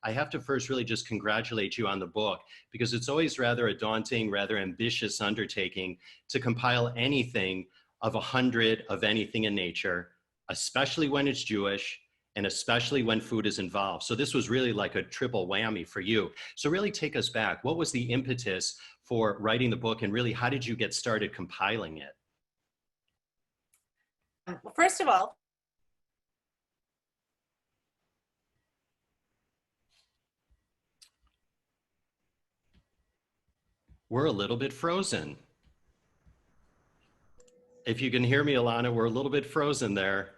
I have to first really just congratulate you on the book, because it's always rather a daunting, rather ambitious undertaking to compile anything of 100 of anything in nature, especially when it's Jewish, and especially when food is involved. So this was really like a triple whammy for you. So really take us back. What was the impetus for writing the book, and really how did you get started compiling it? Well, first of all, we're a little bit frozen. If you can hear me, Alana, we're a little bit frozen there.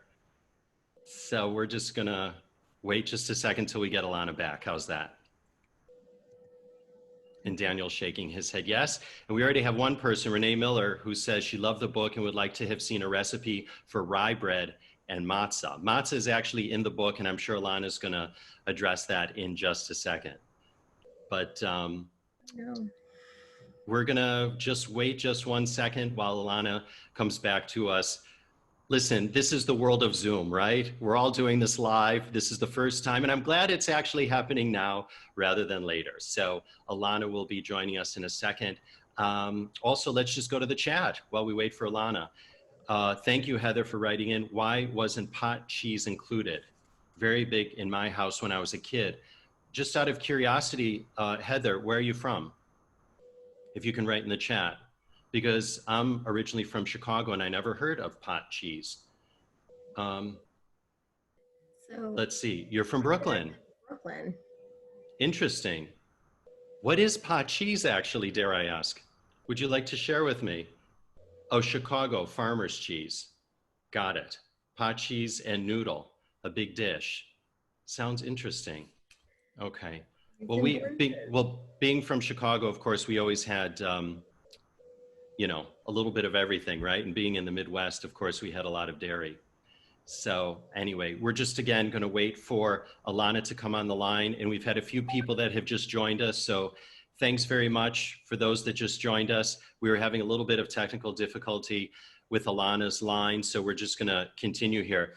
So we're just gonna wait just a second till we get Alana back. How's that? And Daniel's shaking his head yes. And we already have one person, Renee Miller, who says she loved the book and would like to have seen a recipe for rye bread and matzah. Matzah is actually in the book, and I'm sure Alana's gonna address that in just a second. But we're gonna just wait just 1 second while Alana comes back to us. Listen, this is the world of Zoom, right? We're all doing this live. This is the first time, and I'm glad it's actually happening now rather than later. So Alana will be joining us in a second. Also, let's just go to the chat while we wait for Alana. Thank you, Heather, for writing in. Why wasn't pot cheese included? Very big in my house when I was a kid. Just out of curiosity, Heather, where are you from? If you can write in the chat. Because I'm originally from Chicago and I never heard of pot cheese. Let's see, you're from Brooklyn. Brooklyn. Interesting. What is pot cheese actually, dare I ask? Would you like to share with me? Oh, Chicago, farmer's cheese. Got it. Pot cheese and noodle, a big dish. Sounds interesting. Okay. Well, being from Chicago, of course, we always had, you know, a little bit of everything, right? And being in the Midwest, of course, we had a lot of dairy. So anyway, we're just again going to wait for Alana to come on the line. And we've had a few people that have just joined us. So thanks very much for those that just joined us. We were having a little bit of technical difficulty with Alana's line. So we're just going to continue here.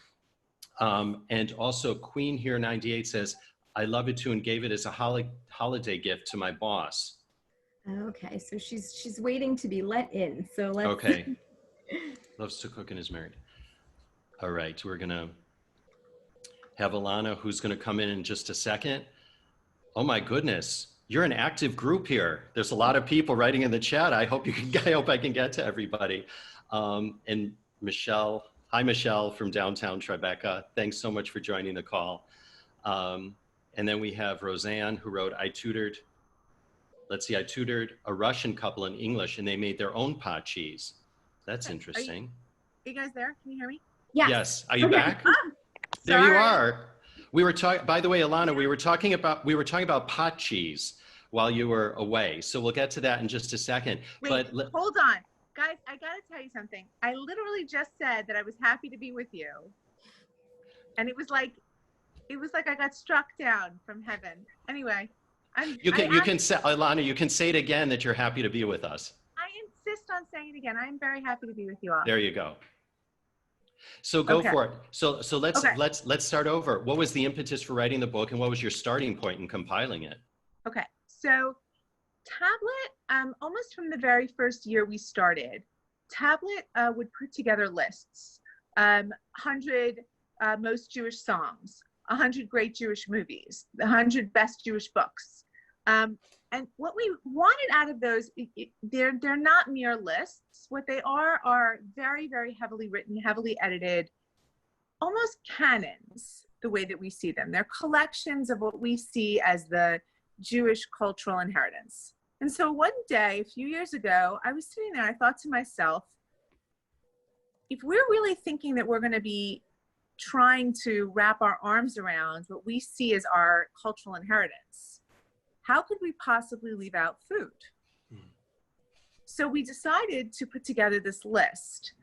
And also Queen here 98 says, I love it too and gave it as a holiday gift to my boss. Okay, so she's waiting to be let in. So let's. Okay. Loves to cook and is married. All right, we're gonna have Alana, who's gonna come in just a second. Oh my goodness, you're an active group here. There's a lot of people writing in the chat. I hope I can get to everybody. And Michelle, hi Michelle from downtown Tribeca. Thanks so much for joining the call. And then we have Roseanne, who wrote, I tutored a Russian couple in English and they made their own pot cheese. That's interesting. Are you guys there? Can you hear me? Yes. Yes. Are you back? There Sorry. you are. We were talking, by the way, Alana, we were talking about pot cheese while you were away. So we'll get to that in just a second. Wait, hold on. Guys, I gotta tell you something. I literally just said that I was happy to be with you. And it was like I got struck down from heaven. Anyway. You can say, Alana, you can say it again that you're happy to be with us. I insist on saying it again. I am very happy to be with you all. There you go. So go for it. So let's start over. What was the impetus for writing the book and what was your starting point in compiling it? Okay. So Tablet, almost from the very first year we started, Tablet would put together lists, 100 most Jewish songs, 100 great Jewish movies, the 100 best Jewish books. And what we wanted out of those, they're not mere lists. What they are very, very heavily written, heavily edited, almost canons, the way that we see them. They're collections of what we see as the Jewish cultural inheritance. And so one day, a few years ago, I was sitting there, I thought to myself, if we're really thinking that we're going to be trying to wrap our arms around what we see as our cultural inheritance, how could we possibly leave out food? So we decided to put together this list,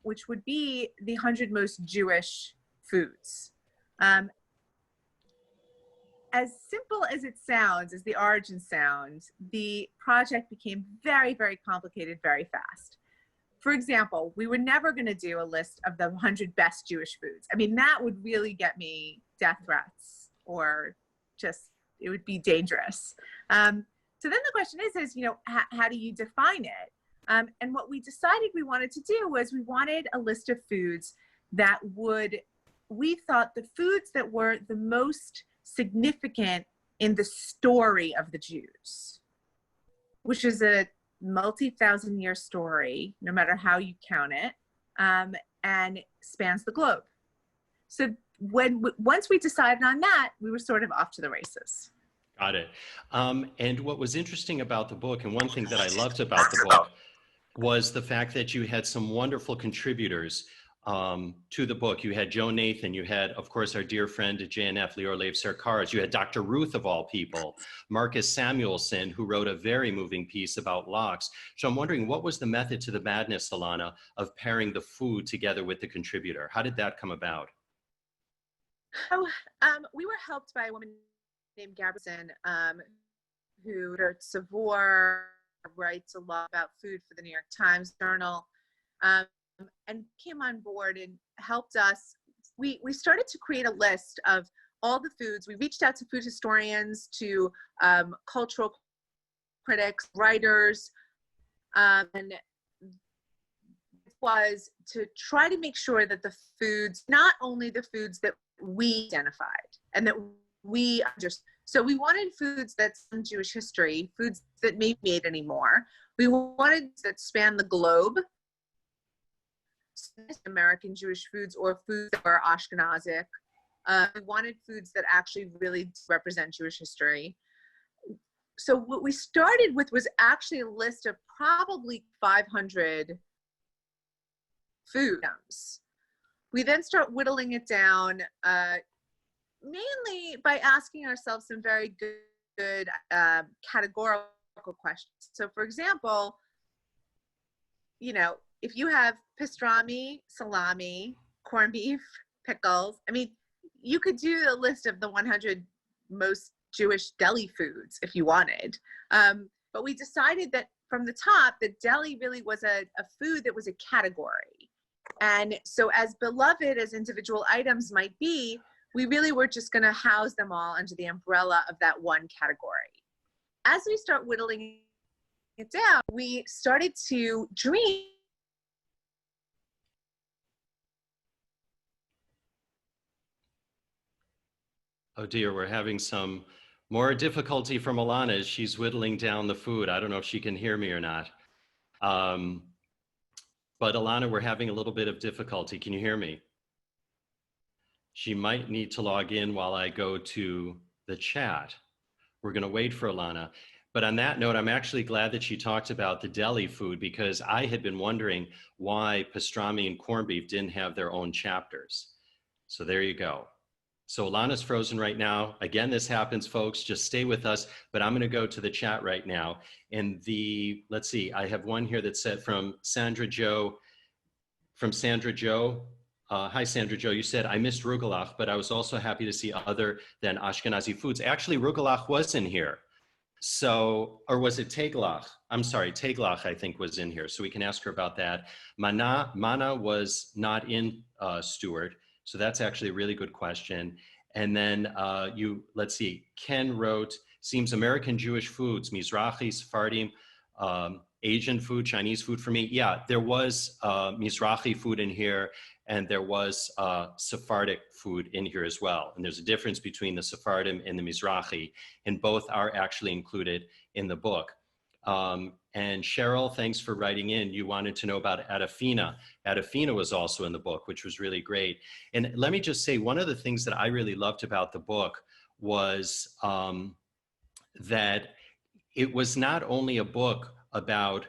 which would be the 100 most Jewish foods. As simple as it sounds, as the origin sounds, the project became very, very complicated very fast. For example, we were never going to do a list of the 100 best Jewish foods. I mean, that would really get me death threats or it would be dangerous. So then the question is, how do you define it? And what we decided we wanted to do was we wanted a list of foods that we thought the foods that were the most significant in the story of the Jews, which is a multi-thousand-year story, no matter how you count it, and spans the globe. So once we decided on that, we were sort of off to the races. Got it. And what was interesting about the book, and one thing that I loved about the book, was the fact that you had some wonderful contributors to the book. You had Joe Nathan, you had, of course, our dear friend at JNF, Lior Leib Serkaris, you had Dr. Ruth, of all people, Marcus Samuelson, who wrote a very moving piece about lox. So I'm wondering, what was the method to the madness, Alana, of pairing the food together with the contributor? How did that come about? Oh, we were helped by a woman named Gabrielson, who wrote Savor, writes a lot about food for the New York Times Journal, and came on board and helped us. We started to create a list of all the foods. We reached out to food historians, to cultural critics, writers, and it was to try to make sure that the foods, not only the foods that we identified and that we understood. So we wanted foods that span Jewish history, foods that may be made anymore. We wanted that span the globe, American Jewish foods or foods that were Ashkenazic. We wanted foods that actually really represent Jewish history. So what we started with was actually a list of probably 500 food items. We then start whittling it down, mainly by asking ourselves some very good categorical questions. So for example, if you have pastrami, salami, corned beef, pickles, you could do a list of the 100 most Jewish deli foods if you wanted. But we decided that from the top, that deli really was a food that was a category. And so as beloved as individual items might be, we really were just going to house them all under the umbrella of that one category. As we start whittling it down, we started to dream. Oh dear, we're having some more difficulty from Alana as she's whittling down the food. I don't know if she can hear me or not. But Alana, we're having a little bit of difficulty. Can you hear me? She might need to log in while I go to the chat. We're going to wait for Alana. But on that note, I'm actually glad that she talked about the deli food, because I had been wondering why pastrami and corned beef didn't have their own chapters. So there you go. So Alana's frozen right now. Again, this happens, folks. Just stay with us. But I'm going to go to the chat right now. And let's see, I have one here that said from Sandra Jo. Hi, Sandra Jo. You said, I missed rugelach, but I was also happy to see other than Ashkenazi foods. Actually, rugelach was in here. So, or was it teglach? I'm sorry, teglach, I think, was in here. So we can ask her about that. Mana was not in Stuart. So that's actually a really good question. And then let's see, Ken wrote, seems American Jewish foods, Mizrahi, Sephardim, Asian food, Chinese food for me. Yeah, there was Mizrahi food in here, and there was Sephardic food in here as well. And there's a difference between the Sephardim and the Mizrahi, and both are actually included in the book. And Cheryl, thanks for writing in. You wanted to know about Adafina. Adafina was also in the book, which was really great. And let me just say, one of the things that I really loved about the book was that it was not only a book about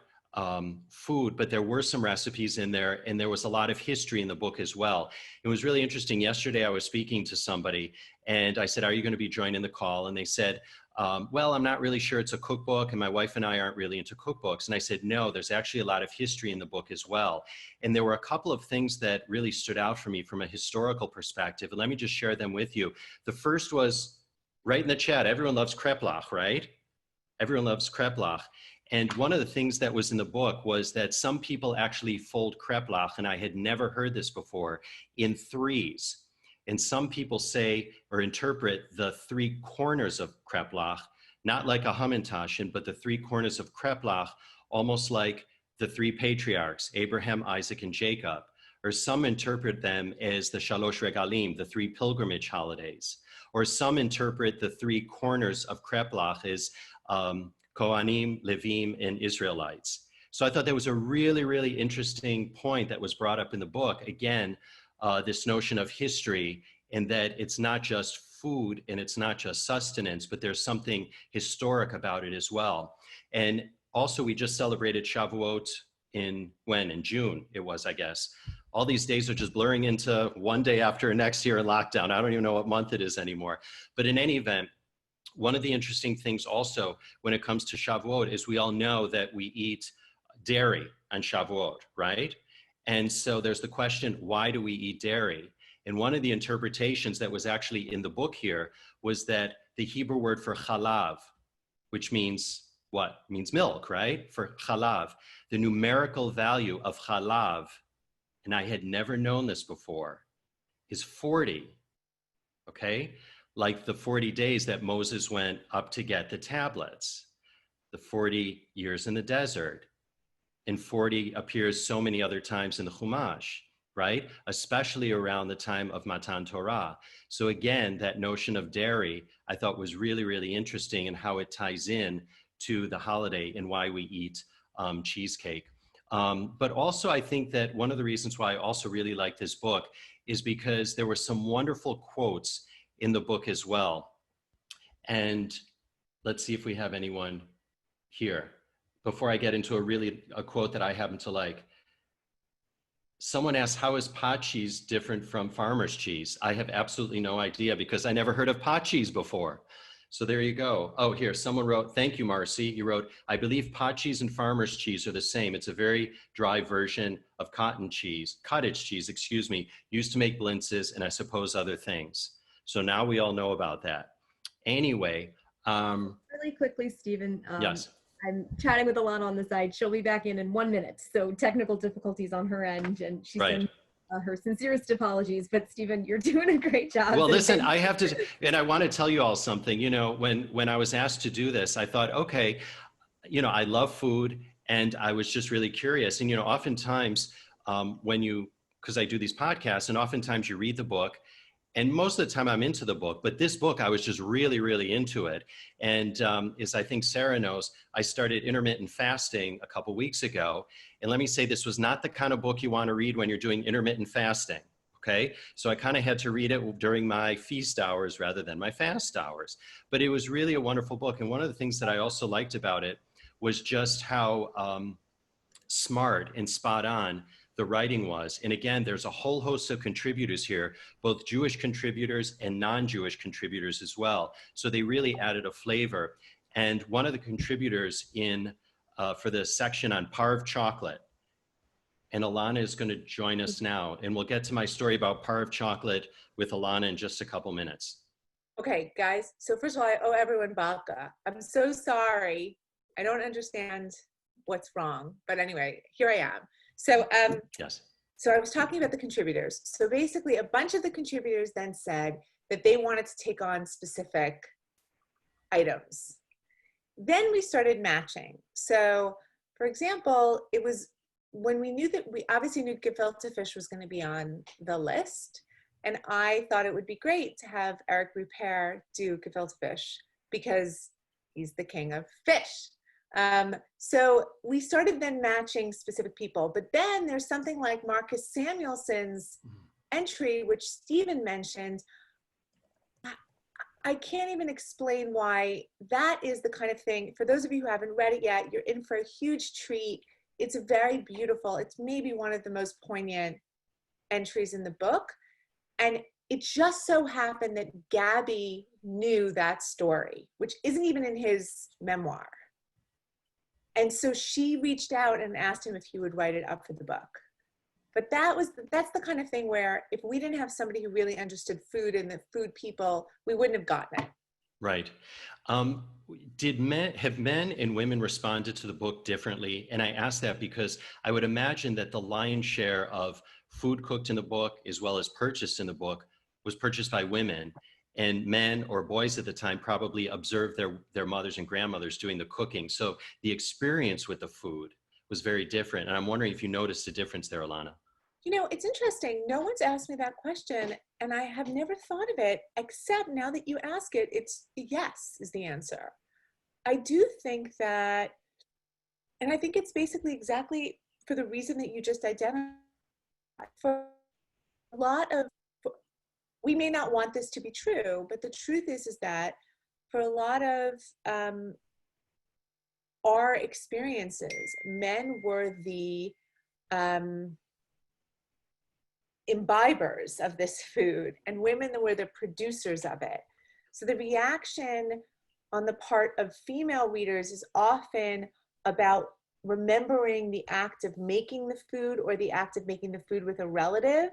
food, but there were some recipes in there, and there was a lot of history in the book as well. It was really interesting. Yesterday, I was speaking to somebody, and I said, are you going to be joining the call? And they said, well, I'm not really sure it's a cookbook, and my wife and I aren't really into cookbooks. And I said, no, there's actually a lot of history in the book as well. And there were a couple of things that really stood out for me from a historical perspective. And let me just share them with you. The first was right in the chat. Everyone loves kreplach, right? Everyone loves kreplach. And one of the things that was in the book was that some people actually fold kreplach, and I had never heard this before, in threes. And some people say or interpret the three corners of Kreplach, not like a Hamantashen, but the three corners of Kreplach, almost like the three patriarchs, Abraham, Isaac, and Jacob. Or some interpret them as the Shalosh Regalim, the three pilgrimage holidays. Or some interpret the three corners of Kreplach as Kohanim, Levim, and Israelites. So I thought that was a really, really interesting point that was brought up in the book. Again, this notion of history, and that it's not just food and it's not just sustenance, but there's something historic about it as well. And also, we just celebrated Shavuot in June, it was, I guess. All these days are just blurring into one day after next year in lockdown. I don't even know what month it is anymore. But in any event, one of the interesting things also when it comes to Shavuot is we all know that we eat dairy on Shavuot, right? And so there's the question, why do we eat dairy? And one of the interpretations that was actually in the book here was that the Hebrew word for chalav, which means what? It means milk, right? For chalav, the numerical value of chalav, and I had never known this before, is 40, okay? Like the 40 days that Moses went up to get the tablets, the 40 years in the desert, and 40 appears so many other times in the Chumash, right? Especially around the time of Matan Torah. So again, that notion of dairy, I thought was really, really interesting and how it ties in to the holiday and why we eat cheesecake. But also I think that one of the reasons why I also really like this book is because there were some wonderful quotes in the book as well. And let's see if we have anyone here. Before I get into a quote that I happen to like. Someone asked, how is pot cheese different from farmer's cheese? I have absolutely no idea because I never heard of pot cheese before. So there you go. Oh, here, someone wrote, thank you, Marcy. You wrote, I believe pot cheese and farmer's cheese are the same. It's a very dry version of cottage cheese, used to make blintzes and I suppose other things. So now we all know about that. Anyway. Really quickly, Steven. Yes. I'm chatting with Alana on the side. She'll be back in 1 minute. So technical difficulties on her end, and she sends her sincerest apologies. But Steven, you're doing a great job. Well, listen, I have to, and I want to tell you all something. You know, when I was asked to do this, I thought, okay, you know, I love food, and I was just really curious. And you know, oftentimes because I do these podcasts, and oftentimes you read the book. And most of the time I'm into the book, but this book, I was just really, really into it. And as I think Sarah knows, I started intermittent fasting a couple weeks ago. And let me say, this was not the kind of book you want to read when you're doing intermittent fasting, okay? So I kind of had to read it during my feast hours rather than my fast hours. But it was really a wonderful book. And one of the things that I also liked about it was just how smart and spot on the writing was. And again, there's a whole host of contributors here, both Jewish contributors and non-Jewish contributors as well. So they really added a flavor. And one of the contributors for the section on parve chocolate, and Alana is going to join us now. And we'll get to my story about parve chocolate with Alana in just a couple minutes. Okay, guys. So first of all, I owe everyone Baka. I'm so sorry. I don't understand what's wrong. But anyway, here I am. So, yes. So I was talking about the contributors. So basically a bunch of the contributors then said that they wanted to take on specific items. Then we started matching. So for example, it was when we obviously knew gefilte fish was going to be on the list. And I thought it would be great to have Eric Rupert do gefilte fish because he's the king of fish. So we started then matching specific people, but then there's something like Marcus Samuelson's entry, which Steven mentioned. I can't even explain why. That is the kind of thing, for those of you who haven't read it yet, you're in for a huge treat. It's very beautiful. It's maybe one of the most poignant entries in the book. And it just so happened that Gabby knew that story, which isn't even in his memoir. And so she reached out and asked him if he would write it up for the book. But that's the kind of thing where if we didn't have somebody who really understood food and the food people, we wouldn't have gotten it. Right. Have men and women responded to the book differently? And I ask that because I would imagine that the lion's share of food cooked in the book, as well as purchased in the book, was purchased by women, and men or boys at the time probably observed their mothers and grandmothers doing the cooking. So the experience with the food was very different. And I'm wondering if you noticed a difference there, Alana. You know, it's interesting. No one's asked me that question, and I have never thought of it, except now that you ask it, it's yes is the answer. I do think that, and I think it's basically exactly for the reason that you just identified. For a lot of, we may not want this to be true, but the truth is that for a lot of our experiences, men were the imbibers of this food, and women were the producers of it. So the reaction on the part of female readers is often about remembering the act of making the food or the act of making the food with a relative,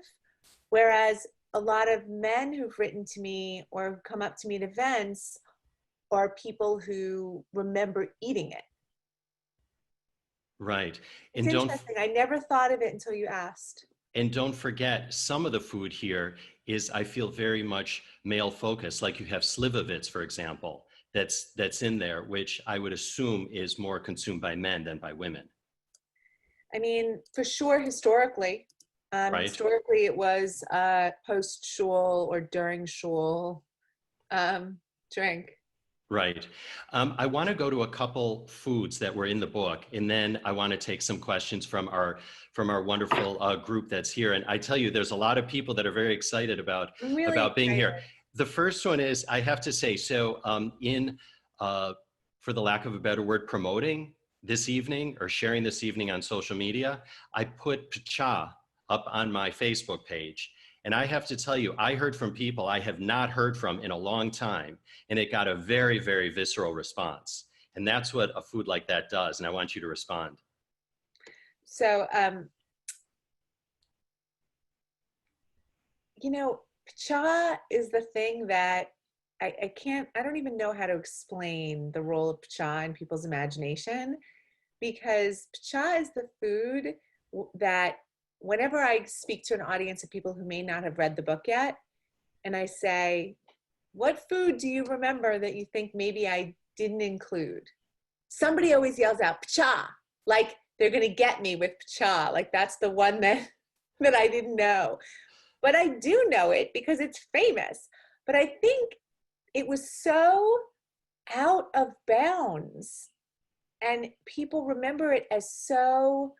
whereas a lot of men who've written to me or come up to me at events are people who remember eating it. Right. And it's interesting. I never thought of it until you asked. And don't forget, some of the food here is, I feel, very much male focused. Like you have slivovitz, for example, that's in there, which I would assume is more consumed by men than by women. I mean, for sure, historically. Right. Historically, it was post-shul or during shul drink. Right. I want to go to a couple foods that were in the book, and then I want to take some questions from our wonderful group that's here. And I tell you, there's a lot of people that are very excited about being here. The first one is, I have to say, so for the lack of a better word, promoting this evening or sharing this evening on social media, I put pcha up on my Facebook page. And I have to tell you, I heard from people I have not heard from in a long time, and it got a very, very visceral response. And that's what a food like that does. And I want you to respond. So, you know, pcha is the thing that I don't even know how to explain the role of pcha in people's imagination, because pcha is the food that whenever I speak to an audience of people who may not have read the book yet, and I say, what food do you remember that you think maybe I didn't include? Somebody always yells out, pcha, like they're gonna get me with pcha, like that's the one that I didn't know. But I do know it because it's famous. But I think it was so out of bounds, and people remember it as so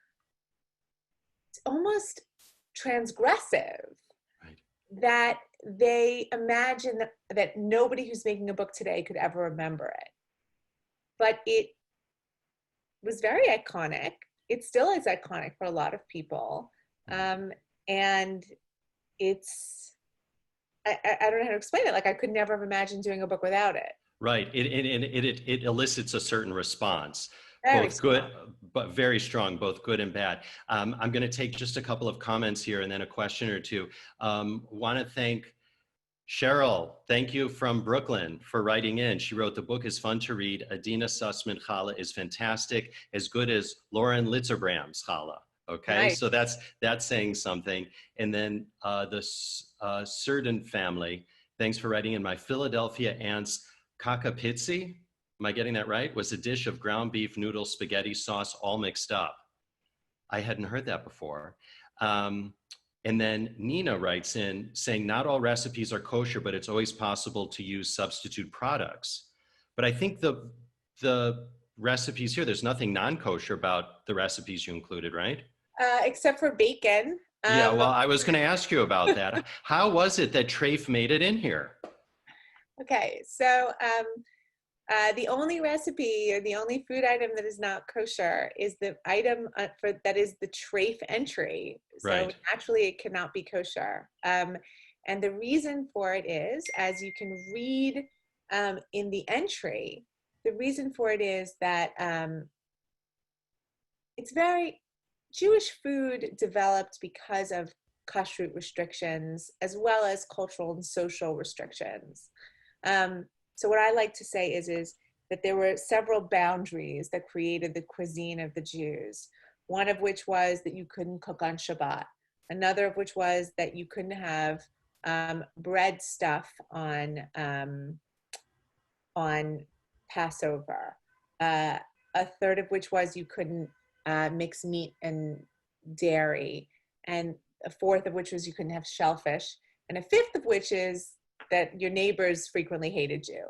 almost transgressive, right, that they imagine that nobody who's making a book today could ever remember it. But it was very iconic. It still is iconic for a lot of people. And it's, I don't know how to explain it. Like, I could never have imagined doing a book without it. Right. It elicits a certain response. Very both strong. Good, but very strong, both good and bad. I'm going to take just a couple of comments here and then a question or two. Want to thank Cheryl. Thank you from Brooklyn for writing in. She wrote, the book is fun to read. Adina Sussman Challah is fantastic, as good as Lauren Litzerbram's Challah. Okay, Nice. So that's saying something. And then the Surden family, thanks for writing in. My Philadelphia aunt's kakapitsi, am I getting that right? Was a dish of ground beef, noodles, spaghetti sauce, all mixed up. I hadn't heard that before. And then Nina writes in saying, not all recipes are kosher, but it's always possible to use substitute products. But I think the recipes here, there's nothing non-kosher about the recipes you included, right? Except for bacon. Yeah, well, I was going to ask you about that. How was it that Trafe made it in here? Okay, so the only recipe or the only food item that is not kosher is the item that is the Trafe entry. So Right. Naturally, it cannot be kosher. And the reason for it is, as you can read in the entry, the reason for it is that it's very Jewish food developed because of kashrut restrictions as well as cultural and social restrictions. So what I like to say is that there were several boundaries that created the cuisine of the Jews. One of which was that you couldn't cook on Shabbat. Another of which was that you couldn't have bread stuff on Passover. A third of which was you couldn't mix meat and dairy, and a fourth of which was you couldn't have shellfish, and a fifth of which is that your neighbors frequently hated you.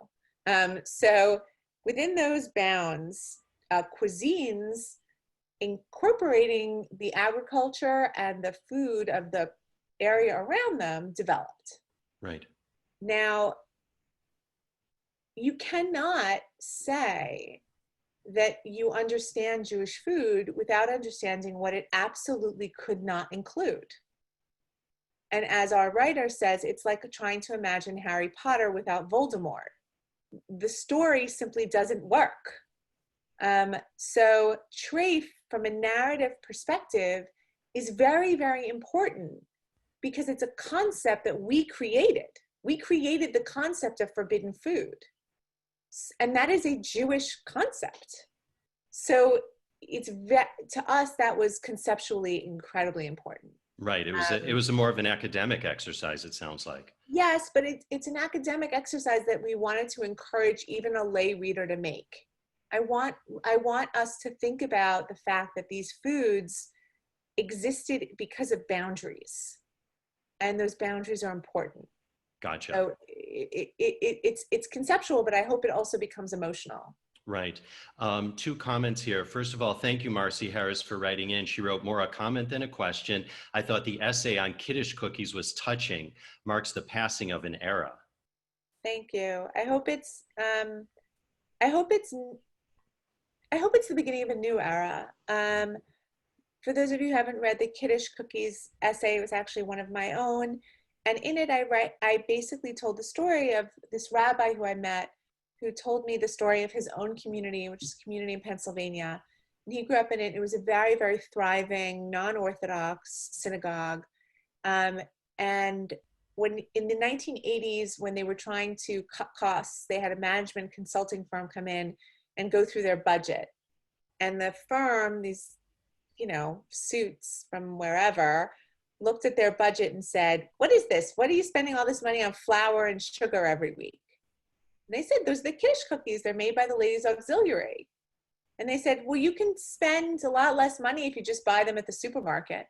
So within those bounds, cuisines incorporating the agriculture and the food of the area around them developed. Right. Now, you cannot say that you understand Jewish food without understanding what it absolutely could not include. And as our writer says, it's like trying to imagine Harry Potter without Voldemort. The story simply doesn't work. So treif, from a narrative perspective, is very, very important because it's a concept that we created. We created the concept of forbidden food. And that is a Jewish concept. So to us, that was conceptually incredibly important. Right. It was a more of an academic exercise, it sounds like. Yes, but it's an academic exercise that we wanted to encourage even a lay reader to make. I want us to think about the fact that these foods existed because of boundaries, and those boundaries are important. Gotcha. So it's conceptual, but I hope it also becomes emotional. Right. Two comments here. First of all, thank you, Marcy Harris, for writing in. She wrote more a comment than a question. I thought the essay on Kiddush cookies was touching, marks the passing of an era. Thank you. I hope it's the beginning of a new era. For those of you who haven't read the Kiddush cookies essay, it was actually one of my own. And in it, I basically told the story of this rabbi who I met, who told me the story of his own community, which is a community in Pennsylvania. And he grew up in it. It was a very, very thriving, non-Orthodox synagogue. And when in the 1980s, when they were trying to cut costs, they had a management consulting firm come in and go through their budget. And the firm, these, suits from wherever, looked at their budget and said, "What is this? What are you spending all this money on flour and sugar every week?" And they said, "Those are the Kiddush cookies. They're made by the Ladies Auxiliary." And they said, "Well, you can spend a lot less money if you just buy them at the supermarket."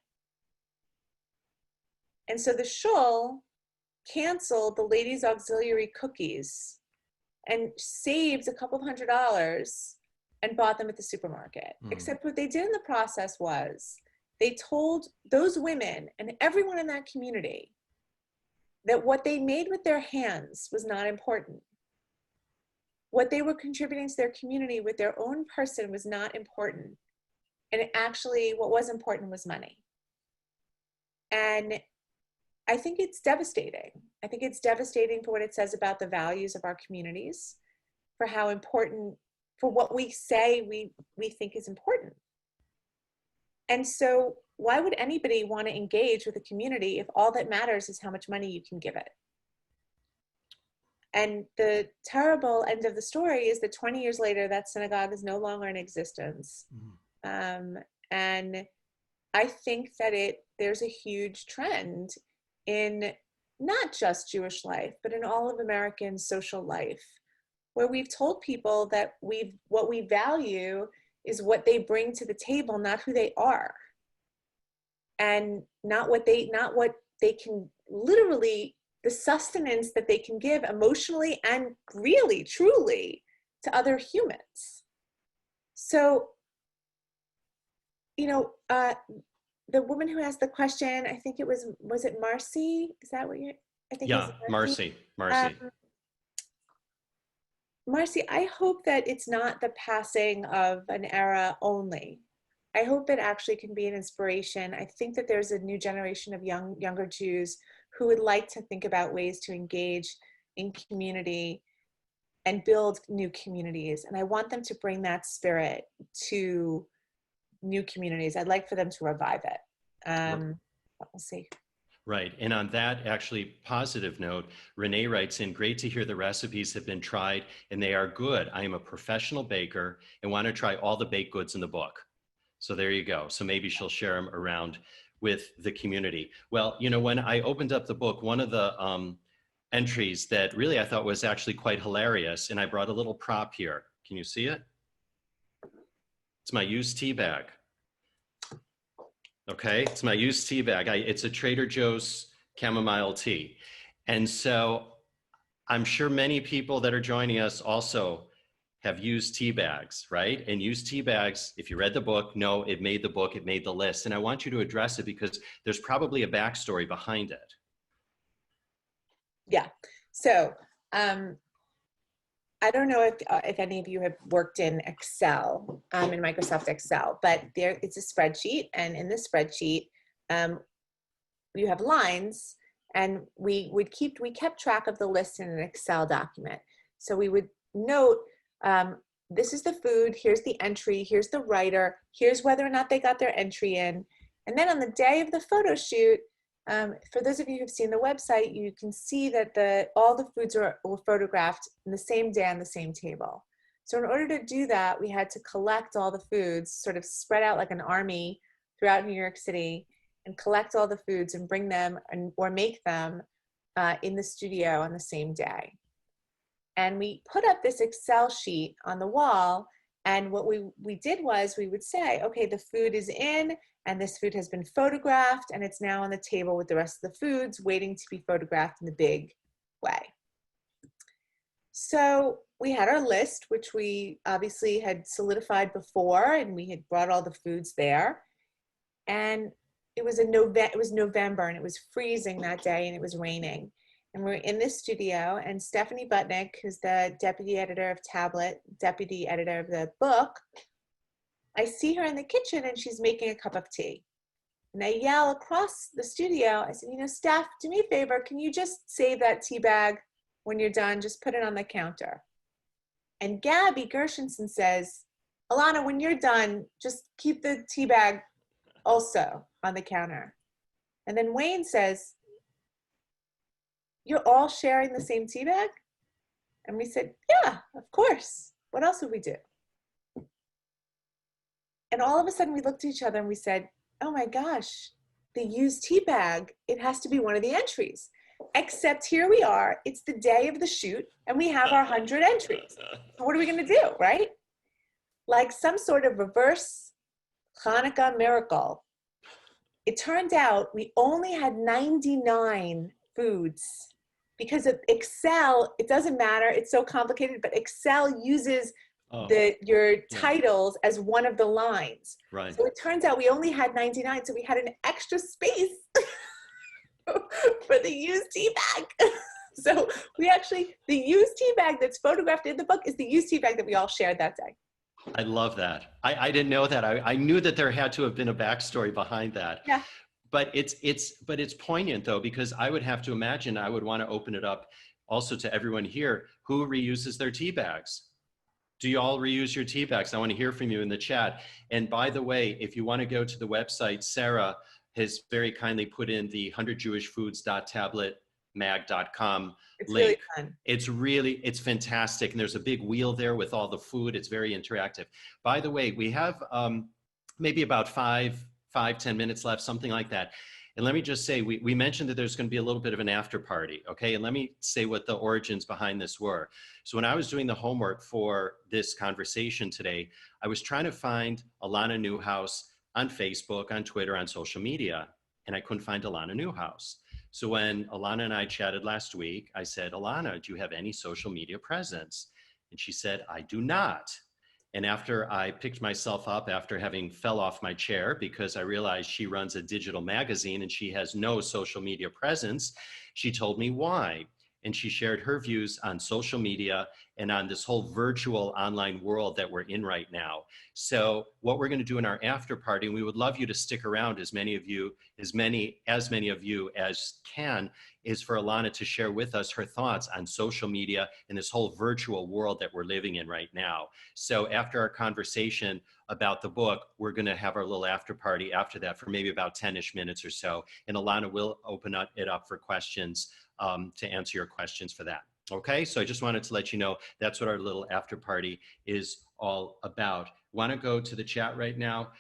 And so the shul canceled the Ladies Auxiliary cookies and saved a couple $100 and bought them at the supermarket. Except what they did in the process was they told those women and everyone in that community that what they made with their hands was not important. What they were contributing to their community with their own person was not important. And actually, what was important was money. And I think it's devastating. I think it's devastating for what it says about the values of our communities, for how important, for what we say we think is important. And so why would anybody want to engage with a community if all that matters is how much money you can give it? And the terrible end of the story is that 20 years later, that synagogue is no longer in existence. And I think that there's a huge trend in not just Jewish life, but in all of American social life, where we've told people that what we value is what they bring to the table, not who they are. And not what they can literally, the sustenance that they can give emotionally and really, truly to other humans. So, the woman who asked the question, I think was it Marcy? Is that what I think? Yeah, Marcy. Marcy, I hope that it's not the passing of an era only. I hope it actually can be an inspiration. I think that there's a new generation of younger Jews who would like to think about ways to engage in community and build new communities. And I want them to bring that spirit to new communities. I'd like for them to revive it. We'll see. Right. And on that actually positive note, Renee writes in, great to hear the recipes have been tried and they are good. I am a professional baker and want to try all the baked goods in the book. So there you go. So maybe she'll share them around with the community? Well, you know, when I opened up the book, one of the entries that really I thought was actually quite hilarious, and I brought a little prop here. Can you see it? It's my used tea bag. Okay, it's my used tea bag. It's a Trader Joe's chamomile tea. And so I'm sure many people that are joining us also have used tea bags, right? And used tea bags, if you read the book, no, it made the book, it made the list. And I want you to address it because there's probably a backstory behind it. Yeah. So I don't know if any of you have worked in Excel, in Microsoft Excel, but it's a spreadsheet, and in this spreadsheet, you have lines, and we kept track of the list in an Excel document. So we would note, this is the food, here's the entry, here's the writer, here's whether or not they got their entry in. And then on the day of the photo shoot, for those of you who've seen the website, you can see that all the foods were photographed in the same day on the same table. So in order to do that, we had to collect all the foods, sort of spread out like an army throughout New York City, and collect all the foods and bring them or make them in the studio on the same day. And we put up this Excel sheet on the wall, and what we did was we would say, okay, the food is in, and this food has been photographed, and it's now on the table with the rest of the foods waiting to be photographed in the big way. So we had our list, which we obviously had solidified before, and we had brought all the foods there. And it was November, and it was freezing that day, and it was raining. And we're in this studio, and Stephanie Butnick, who's the deputy editor of Tablet, deputy editor of the book, I see her in the kitchen, and she's making a cup of tea. And I yell across the studio, I said, you know, Steph, do me a favor, can you just save that tea bag when you're done? Just put it on the counter. And Gabby Gershenson says, Alana, when you're done, just keep the tea bag also on the counter. And then Wayne says, you're all sharing the same tea bag? And we said, yeah, of course. What else would we do? And all of a sudden we looked at each other and we said, oh my gosh, the used tea bag, it has to be one of the entries. Except here we are, it's the day of the shoot, and we have our 100 entries. So what are we gonna do, right? Like some sort of reverse Hanukkah miracle. It turned out we only had 99 foods. Because of Excel, it doesn't matter, it's so complicated, but Excel uses your titles as one of the lines. Right. So it turns out we only had 99, so we had an extra space for the used tea bag. So we actually, the used tea bag that's photographed in the book is the used tea bag that we all shared that day. I love that. I didn't know that. I knew that there had to have been a backstory behind that. Yeah. But it's poignant though, because I would have to imagine I would want to open it up also to everyone here who reuses their tea bags. Do you all reuse your tea bags? I want to hear from you in the chat. And by the way, if you want to go to the website, Sarah has very kindly put in the 100jewishfoods.tabletmag.com It's link. really fun. It's fantastic. And there's a big wheel there with all the food. It's very interactive. By the way, we have maybe about 5-10 minutes left, something like that. And let me just say, we mentioned that there's going to be a little bit of an after party, okay? And let me say what the origins behind this were. So when I was doing the homework for this conversation today, I was trying to find Alana Newhouse on Facebook, on Twitter, on social media, and I couldn't find Alana Newhouse. So when Alana and I chatted last week, I said, Alana, do you have any social media presence? And she said, I do not. And after I picked myself up after having fell off my chair because I realized she runs a digital magazine and she has no social media presence, she told me why. And she shared her views on social media and on this whole virtual online world that we're in right now. So what we're going to do in our after party, and we would love you to stick around, as many of you as can, is for Alana to share with us her thoughts on social media and this whole virtual world that we're living in right now. So after our conversation about the book, we're going to have our little after party after that for maybe about 10-ish minutes or so. And Alana will open it up for questions to answer your questions for that. Okay, so I just wanted to let you know that's what our little after party is all about. Want to go to the chat right now?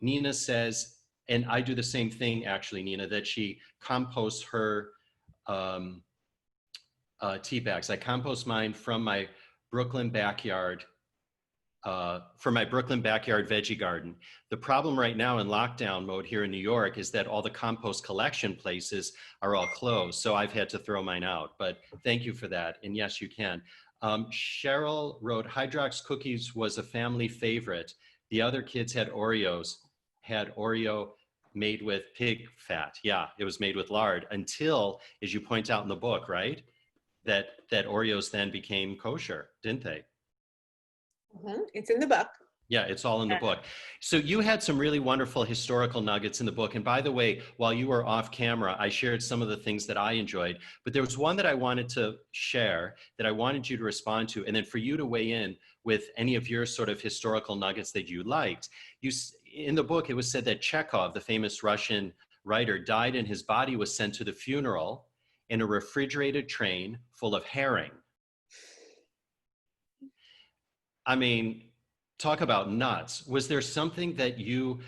Nina says, and I do the same thing actually, Nina, that she composts her tea bags. I compost mine from my Brooklyn backyard, veggie garden. The problem right now in lockdown mode here in New York is that all the compost collection places are all closed. So I've had to throw mine out, but thank you for that. And yes, you can. Cheryl wrote, Hydrox cookies was a family favorite. The other kids had Oreos, had Oreo made with pig fat. Yeah, it was made with lard until, as you point out in the book, right? That Oreos then became kosher, didn't they? Mm-hmm. It's in the book. Yeah, it's all in the book. So you had some really wonderful historical nuggets in the book. And by the way, while you were off camera, I shared some of the things that I enjoyed. But there was one that I wanted to share that I wanted you to respond to, and then for you to weigh in with any of your sort of historical nuggets that you liked. In the book, it was said that Chekhov, the famous Russian writer, died and his body was sent to the funeral in a refrigerated train full of herring. I mean, talk about nuts. Was there something that you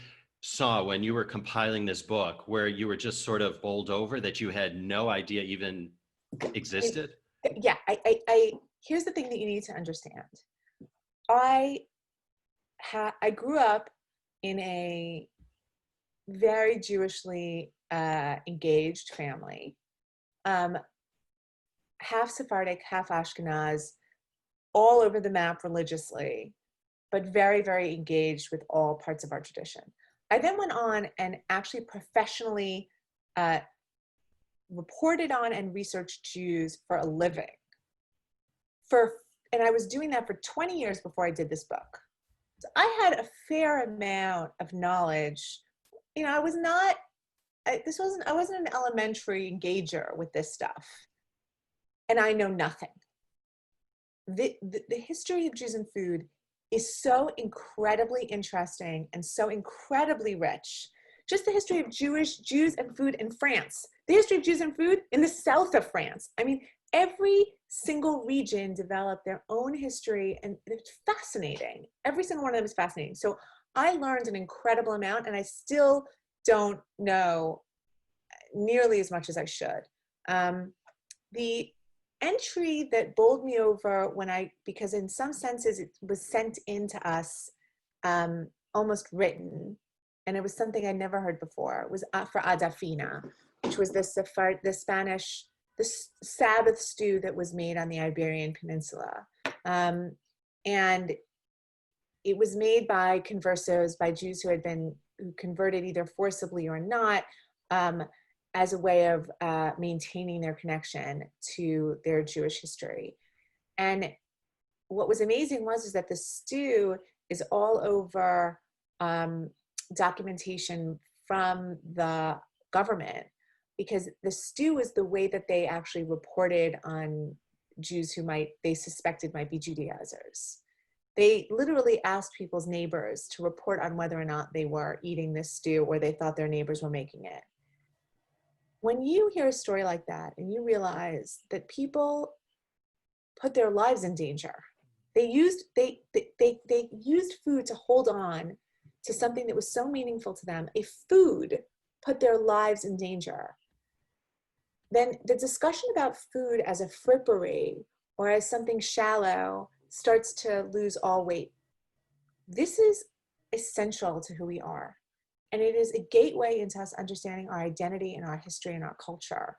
saw when you were compiling this book where you were just sort of bowled over that you had no idea even existed? Yeah, here's the thing that you need to understand. I grew up in a very Jewishly engaged family, half Sephardic, half Ashkenaz, all over the map religiously, but very, very engaged with all parts of our tradition. I then went on and actually professionally reported on and researched Jews for a living. And I was doing that for 20 years before I did this book. So I had a fair amount of knowledge. You know, I wasn't an elementary engager with this stuff. And I know nothing. The history of Jews and food is so incredibly interesting and so incredibly rich. Just the history of Jews and food in France, the history of Jews and food in the south of France. I mean, every single region developed their own history, and it's fascinating. Every single one of them is fascinating. So I learned an incredible amount, and I still don't know nearly as much as I should. The entry that bowled me over because in some senses it was sent in to us almost written, and it was something I'd never heard before. It was for Adafina, which was the Spanish, the Sabbath stew that was made on the Iberian Peninsula. And it was made by conversos, by Jews who converted either forcibly or not, as a way of maintaining their connection to their Jewish history. And what was amazing was that the stew is all over documentation from the government, because the stew is the way that they actually reported on Jews who they suspected might be Judaizers. They literally asked people's neighbors to report on whether or not they were eating this stew or they thought their neighbors were making it. When you hear a story like that and you realize that people put their lives in danger, they used food to hold on to something that was so meaningful to them. A food put their lives in danger. Then the discussion about food as a frippery or as something shallow starts to lose all weight. This is essential to who we are. And it is a gateway into us understanding our identity and our history and our culture.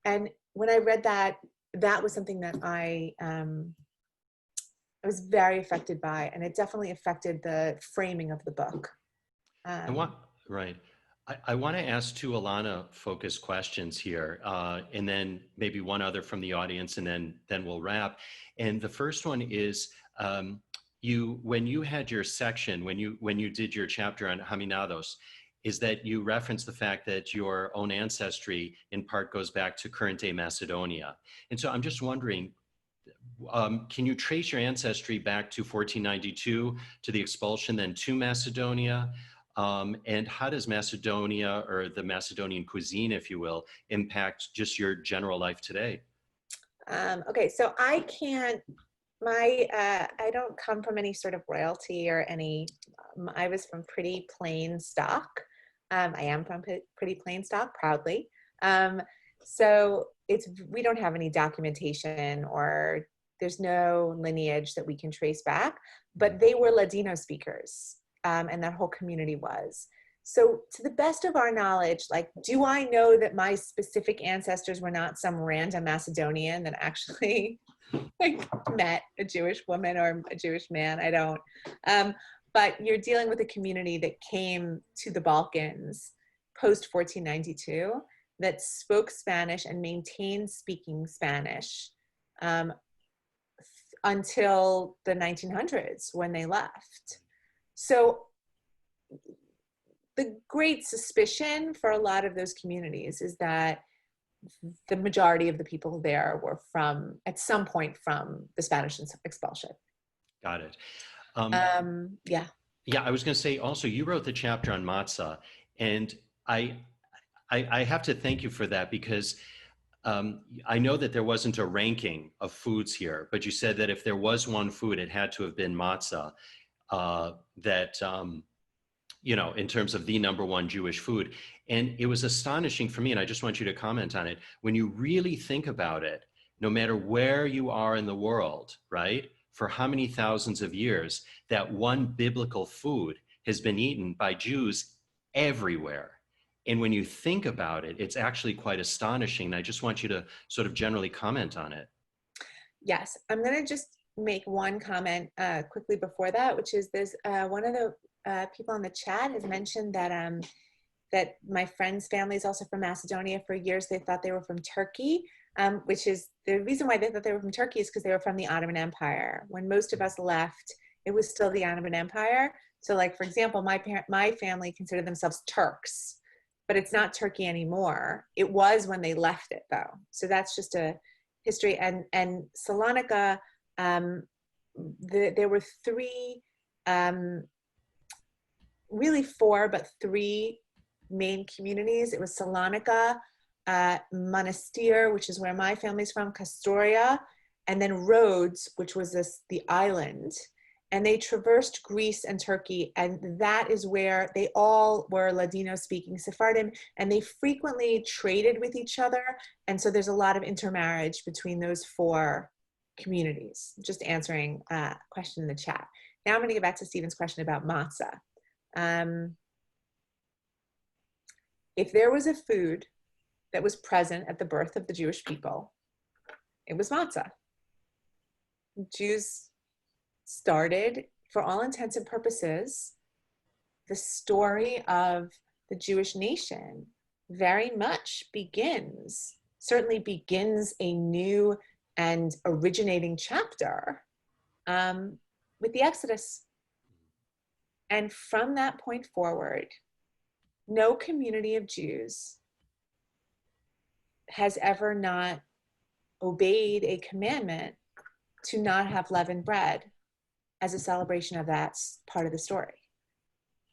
And when I read that, that was something that I was very affected by, and it definitely affected the framing of the book. I want to ask two Alana-focused questions here, and then maybe one other from the audience, and then we'll wrap. And the first one is, when you had your section, when you did your chapter on Haminados, is that you referenced the fact that your own ancestry in part goes back to current day Macedonia. And so I'm just wondering, can you trace your ancestry back to 1492, to the expulsion, then to Macedonia? And how does Macedonia, or the Macedonian cuisine, if you will, impact just your general life today? Okay, so I don't come from any sort of royalty or I was from pretty plain stock. I am from Pretty Plain stock, proudly. So we don't have any documentation, or there's no lineage that we can trace back, but they were Ladino speakers, and that whole community was. So to the best of our knowledge, like, do I know that my specific ancestors were not some random Macedonian that actually like met a Jewish woman or a Jewish man? I don't. But you're dealing with a community that came to the Balkans post 1492 that spoke Spanish and maintained speaking Spanish until the 1900s when they left. So the great suspicion for a lot of those communities is that the majority of the people there were from, at some point, from the Spanish expulsion. Got it. Yeah. Yeah, I was going to say also, you wrote the chapter on matzah, and I have to thank you for that, because I know that there wasn't a ranking of foods here, but you said that if there was one food, it had to have been matzah, you know, in terms of the number one Jewish food. And it was astonishing for me, and I just want you to comment on it. When you really think about it, no matter where you are in the world, right, for how many thousands of years, that one biblical food has been eaten by Jews everywhere. And when you think about it, it's actually quite astonishing. And I just want you to sort of generally comment on it. Yes, I'm going to just make one comment quickly before that, which is there's one of the people on the chat has mentioned that that my friend's family is also from Macedonia. For years, they thought they were from Turkey, which is the reason why they thought they were from Turkey is because they were from the Ottoman Empire. When most of us left, it was still the Ottoman Empire. So, like, for example, my family considered themselves Turks, but it's not Turkey anymore. It was when they left it, though. So that's just a history. And Salonika, there were three, really four, but three main communities. It was Salonika, Monastir, which is where my family's from, Kastoria, and then Rhodes, which was the island. And they traversed Greece and Turkey, and that is where they all were Ladino-speaking Sephardim, and they frequently traded with each other. And so there's a lot of intermarriage between those four communities. Just answering a question in the chat. Now I'm going to get back to Stephen's question about matzah. If there was a food that was present at the birth of the Jewish people, it was matzah. Jews started, for all intents and purposes, the story of the Jewish nation very much certainly begins a new and originating chapter with the Exodus. And from that point forward, no community of Jews has ever not obeyed a commandment to not have leavened bread as a celebration of that part of the story.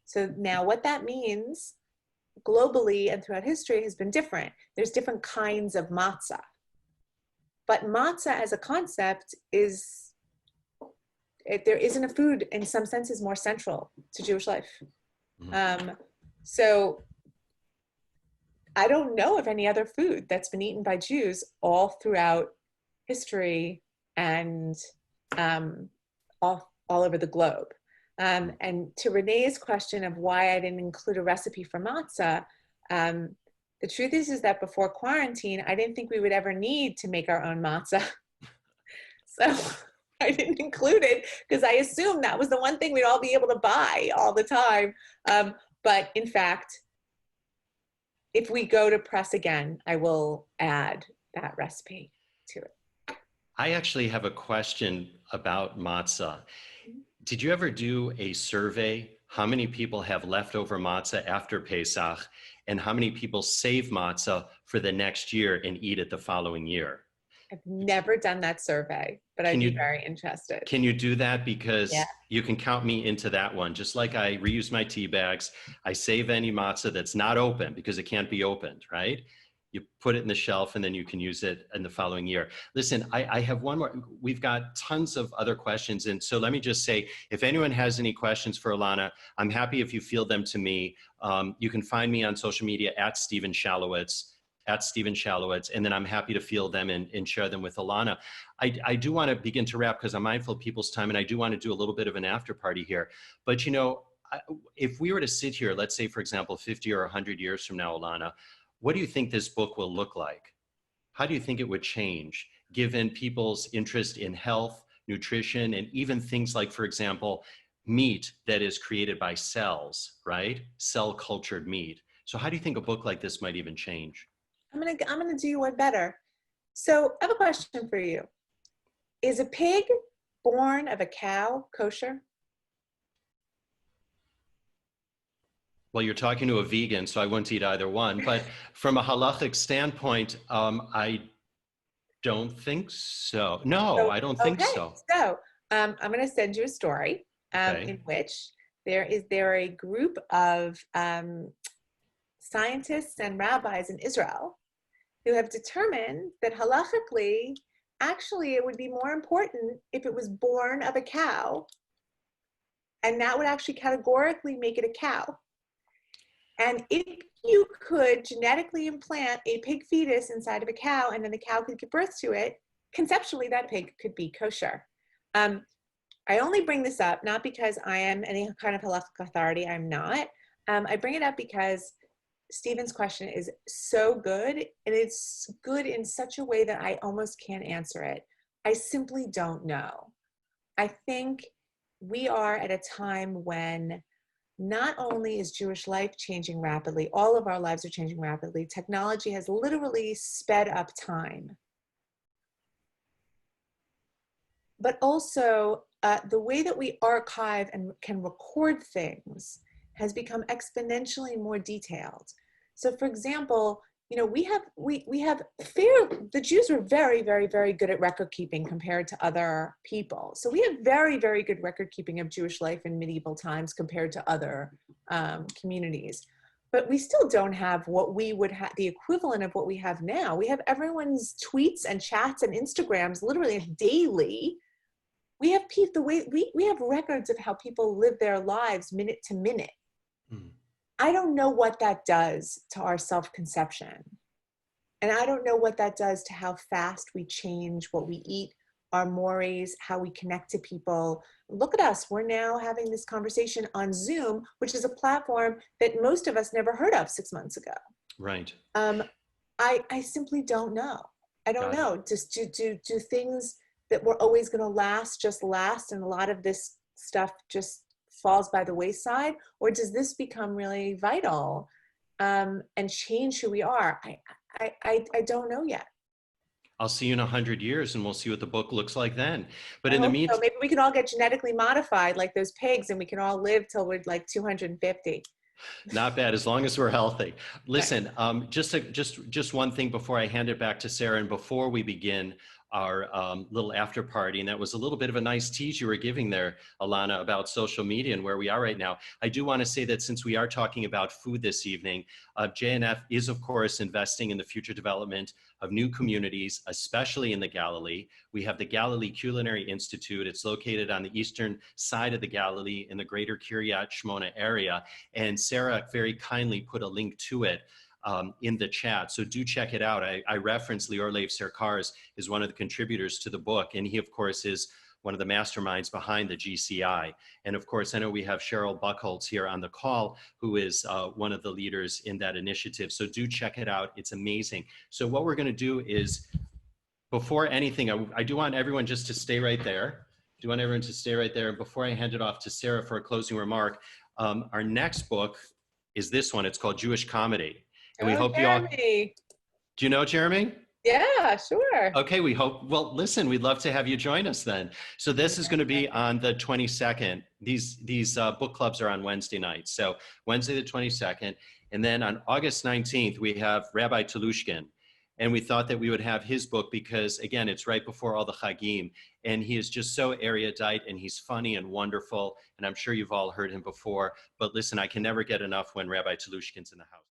So now what that means globally and throughout history has been different. There's different kinds of matzah. But matzah as a concept there isn't a food in some senses more central to Jewish life. Mm-hmm. So I don't know of any other food that's been eaten by Jews all throughout history and all over the globe. And to Renee's question of why I didn't include a recipe for matzah, the truth is that before quarantine, I didn't think we would ever need to make our own matzah. So I didn't include it because I assumed that was the one thing we'd all be able to buy all the time. But in fact, if we go to press again, I will add that recipe to it. I actually have a question about matzah. Did you ever do a survey? How many people have leftover matzah after Pesach, and how many people save matzah for the next year and eat it the following year? I've never done that survey, but I'd be very interested. Can you do that? Because you can count me into that one. Just like I reuse my tea bags, I save any matzah that's not open because it can't be opened, right? You put it in the shelf and then you can use it in the following year. Listen, I have one more. We've got tons of other questions. And so let me just say, if anyone has any questions for Alana, I'm happy if you field them to me. You can find me on social media at Steven Shalowitz, and then I'm happy to field them and share them with Alana. I do want to begin to wrap because I'm mindful of people's time, and I do want to do a little bit of an after party here. But you know, if we were to sit here, let's say, for example, 50 or 100 years from now, Alana, what do you think this book will look like? How do you think it would change given people's interest in health, nutrition, and even things like, for example, meat that is created by cells, right? Cell cultured meat. So how do you think a book like this might even change? I'm gonna do you one better. So I have a question for you. Is a pig born of a cow kosher? Well, you're talking to a vegan, so I wouldn't eat either one. But from a halachic standpoint, I don't think so. No, I don't think so. So I'm going to send you a story in which there is a group of scientists and rabbis in Israel who have determined that halachically, actually, it would be more important if it was born of a cow, and that would actually categorically make it a cow. And if you could genetically implant a pig fetus inside of a cow and then the cow could give birth to it, conceptually that pig could be kosher. I only bring this up not because I am any kind of halachic authority, I'm not. I bring it up because Steven's question is so good, and it's good in such a way that I almost can't answer it. I simply don't know. I think we are at a time when not only is Jewish life changing rapidly, all of our lives are changing rapidly. Technology has literally sped up time. But also, the way that we archive and can record things has become exponentially more detailed. So for example, you know, the Jews were very, very, very good at record keeping compared to other people. So we have very, very good record keeping of Jewish life in medieval times compared to other communities. But we still don't have what we would have, the equivalent of what we have now. We have everyone's tweets and chats and Instagrams literally daily. We have we have records of how people live their lives minute to minute. Mm. I don't know what that does to our self-conception. And I don't know what that does to how fast we change what we eat, our mores, how we connect to people. Look at us, we're now having this conversation on Zoom, which is a platform that most of us never heard of 6 months ago. Right. I simply don't know. I don't know. Just do things that were always gonna last, just last, and a lot of this stuff just falls by the wayside, or does this become really vital and change who we are? I don't know yet. I'll see you in 100 years and we'll see what the book looks like then. But in the meantime, so maybe we can all get genetically modified like those pigs and we can all live till we're like 250. Not bad, as long as we're healthy. Listen, just one thing before I hand it back to Sarah and before we begin our little after party, and that was a little bit of a nice tease you were giving there, Alana, about social media and where we are right now. I do want to say that since we are talking about food this evening, JNF is, of course, investing in the future development of new communities, especially in the Galilee. We have the Galilee Culinary Institute. It's located on the eastern side of the Galilee in the greater Kiryat Shmona area, and Sarah very kindly put a link to it in the chat. So do check it out. I referenced Lior Lev Serkars is one of the contributors to the book. And he, of course, is one of the masterminds behind the GCI. And of course, I know we have Cheryl Buchholz here on the call, who is one of the leaders in that initiative. So do check it out. It's amazing. So what we're going to do is, before anything, I do want everyone just to stay right there. I do want everyone to stay right there. And before I hand it off to Sarah for a closing remark, our next book is this one. It's called Jewish Comedy. And we hope Jeremy. you all, do you know Jeremy? Yeah, sure. Okay, we hope, well, listen, we'd love to have you join us then. So this is going to be on the 22nd. These book clubs are on Wednesday nights. So Wednesday the 22nd. And then on August 19th, we have Rabbi Telushkin. And we thought that we would have his book because, again, it's right before all the Chagim. And he is just so erudite and he's funny and wonderful. And I'm sure you've all heard him before. But listen, I can never get enough when Rabbi Telushkin's in the house.